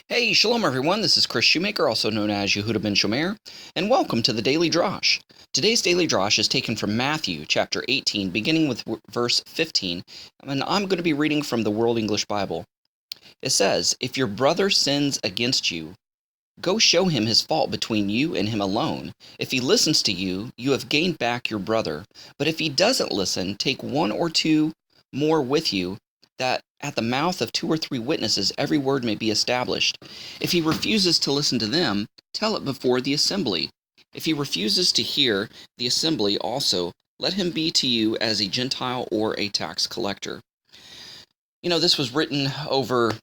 Hey, shalom everyone, this is Kris Shoemaker, also known as Yehudah ben Shomeyr, and welcome to the Daily Drash. Today's Daily Drash is taken from Matthew chapter 18, beginning with verse 15, and I'm going to be reading from the World English Bible. It says, "If your brother sins against you, go show him his fault between you and him alone. If he listens to you, you have gained back your brother. But if he doesn't listen, take one or two more with you, that at the mouth of two or three witnesses every word may be established. If he refuses to listen to them, tell it before the assembly. If he refuses to hear the assembly also, let him be to you as a Gentile or a tax collector." This was written over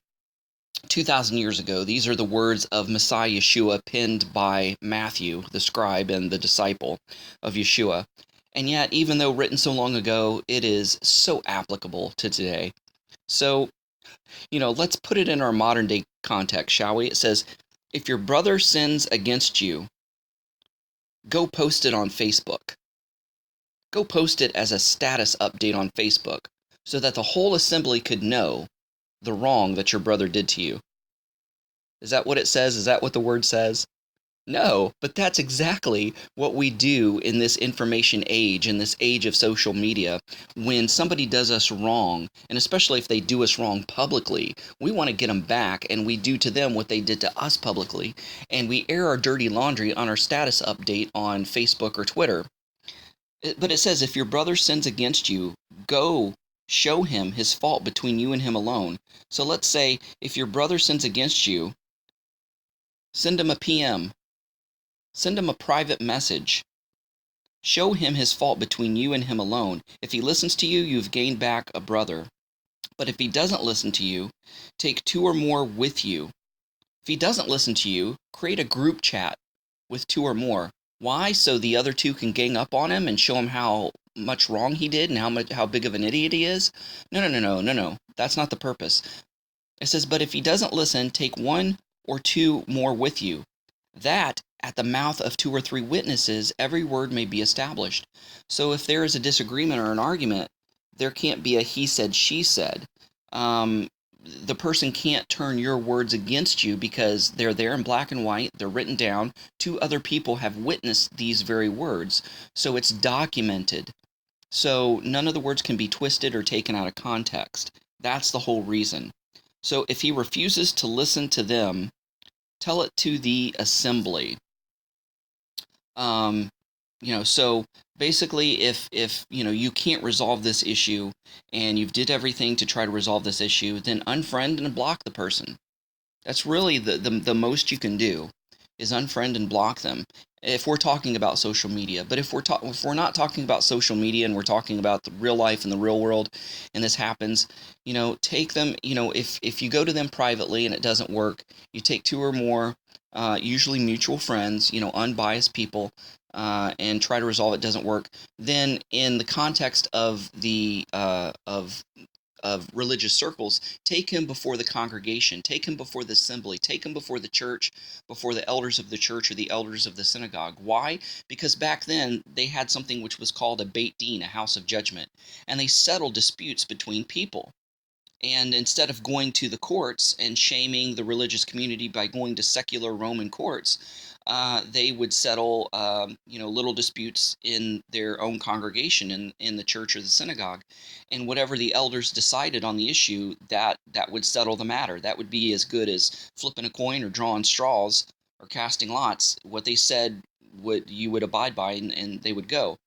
2,000 years ago. These are the words of Messiah Yeshua penned by Matthew, the scribe and the disciple of Yeshua. And yet, even though written so long ago, it is so applicable to today. So, let's put it in our modern day context, shall we? It says, if your brother sins against you, go post it on Facebook. Go post it as a status update on Facebook so that the whole assembly could know the wrong that your brother did to you. Is that what it says? Is that what the word says? No, but that's exactly what we do in this information age, in this age of social media. When somebody does us wrong, and especially if they do us wrong publicly, we want to get them back, and we do to them what they did to us publicly, and we air our dirty laundry on our status update on Facebook or Twitter. But it says, if your brother sins against you, go show him his fault between you and him alone. So let's say if your brother sins against you, send him a PM. Send him a private message. Show him his fault between you and him alone. If he listens to you, you've gained back a brother. But if he doesn't listen to you, take two or more with you. If he doesn't listen to you, create a group chat with two or more. Why? So the other two can gang up on him and show him how much wrong he did and how big of an idiot he is? No. That's not the purpose. It says, but if he doesn't listen, take one or two more with you, that at the mouth of two or three witnesses every word may be established. So if there is a disagreement or an argument, there can't be a he said, she said. The person can't turn your words against you because they're there in black and white, they're written down, two other people have witnessed these very words, so it's documented. So none of the words can be twisted or taken out of context. That's the whole reason. So if he refuses to listen to them, tell it to the assembly. So basically if you can't resolve this issue and you've did everything to try to resolve this issue, then unfriend and block the person. That's really the most you can do, is unfriend and block them, if we're talking about social media. But if we're not talking about social media and we're talking about the real life and the real world, and this happens, take them, if you go to them privately and it doesn't work, you take two or more, usually mutual friends, unbiased people, and try to resolve it. Doesn't work, then in the context of the of religious circles, take him before the congregation, take him before the assembly, take him before the church, before the elders of the church or the elders of the synagogue. Why? Because back then they had something which was called a Beit Din, a house of judgment, and they settled disputes between people. And instead of going to the courts and shaming the religious community by going to secular Roman courts, they would settle, little disputes in their own congregation, in the church or the synagogue. And whatever the elders decided on the issue, that would settle the matter. That would be as good as flipping a coin or drawing straws or casting lots. What they said you would abide by, and they would go.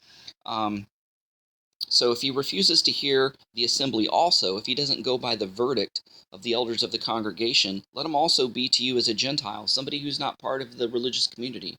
So if he refuses to hear the assembly also, if he doesn't go by the verdict of the elders of the congregation, let him also be to you as a Gentile, somebody who's not part of the religious community,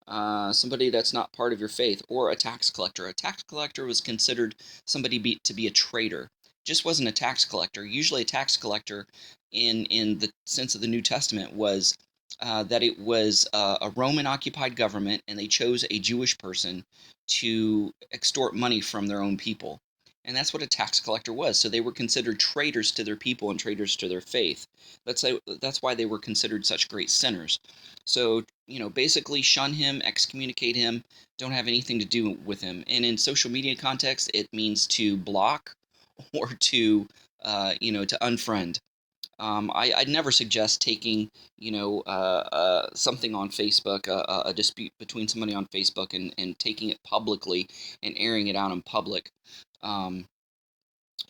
somebody that's not part of your faith, or a tax collector. A tax collector was considered somebody to be a traitor. Just wasn't a tax collector. Usually a tax collector, in the sense of the New Testament, was that it was a Roman-occupied government, and they chose a Jewish person to extort money from their own people. And that's what a tax collector was. So they were considered traitors to their people and traitors to their faith. That's why they were considered such great sinners. So, basically shun him, excommunicate him, don't have anything to do with him. And in social media context, it means to block or to unfriend. I'd never suggest taking, something on Facebook, a dispute between somebody on Facebook, and taking it publicly and airing it out in public. Um,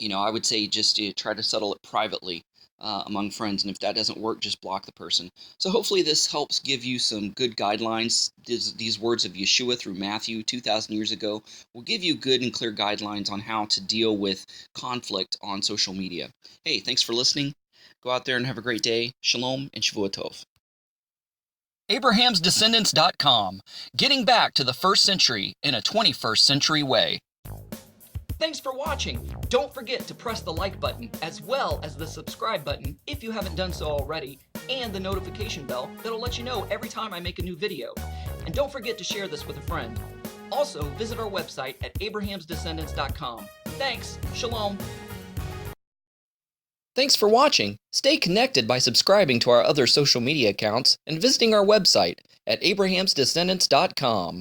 I would say just try to settle it privately among friends, and if that doesn't work, just block the person. So hopefully this helps give you some good guidelines. These words of Yeshua through Matthew 2,000 years ago will give you good and clear guidelines on how to deal with conflict on social media. Hey, thanks for listening. Go out there and have a great day. Shalom and Shavua Tov. Abraham'sDescendants.com, getting back to the first century in a 21st century way. Thanks for watching. Don't forget to press the like button as well as the subscribe button if you haven't done so already, and the notification bell that'll let you know every time I make a new video. And don't forget to share this with a friend. Also, visit our website at Abraham'sDescendants.com. Thanks. Shalom. Thanks for watching. Stay connected by subscribing to our other social media accounts and visiting our website at Abraham'sDescendants.com.